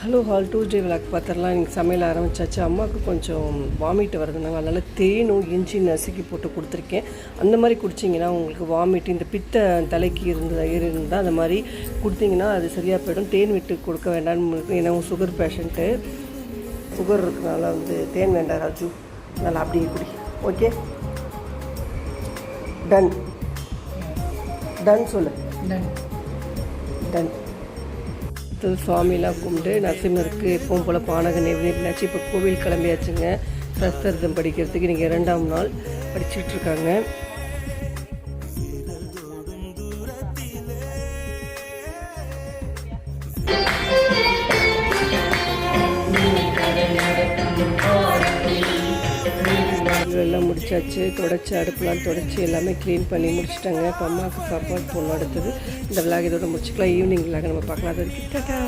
Hello hall Tuesday vlog பார்த்துடலாம். இன்றைக்கி சமையல் ஆரம்பித்தாச்சு. அம்மாவுக்கு கொஞ்சம் வாமிட் வருதுனாங்க, அதனால் தேனும் இஞ்சி நசுக்கி போட்டு கொடுத்துருக்கேன். அந்த மாதிரி குடிச்சிங்கன்னா உங்களுக்கு வாமிட் இந்த பித்த தலைக்கு இருந்தால் அந்த மாதிரி கொடுத்தீங்கன்னா அது சரியாக போய்டும். தேன் விட்டு கொடுக்க வேண்டாம்னு, ஏன்னா சுகர் பேஷண்ட்டு, சுகர் இருக்கிறனால தேன் வேண்டாம் ராஜு, நல்லா அப்படியே குடி. ஓகே, டன் டன் சொல்லு. டன். சுவாமிலாம் கும்பிட்டு நரசிம்மருக்கு எப்பவும் போல் பானக நெய்வேத்தியாச்சு. இப்போ கோவில் கிளம்பியாச்சுங்க. சஸ்திரதம் படிக்கிறதுக்கு இன்றைக்கி 2ஆம் நாள் படிச்சுட்ருக்காங்க. எல்லாம் முடிச்சாச்சு. தொடச்சி அடுப்புலாம் தொடச்சி எல்லாமே க்ளீன் பண்ணி முடிச்சுட்டாங்க. இப்போ அம்மாவுக்கு சாப்பாடு போடணும். அடுத்தது இந்த விளாக் இதோட முடிச்சுக்கலாம். ஈவினிங் விளாக் நம்ம பார்க்கலாம். அது டாடா.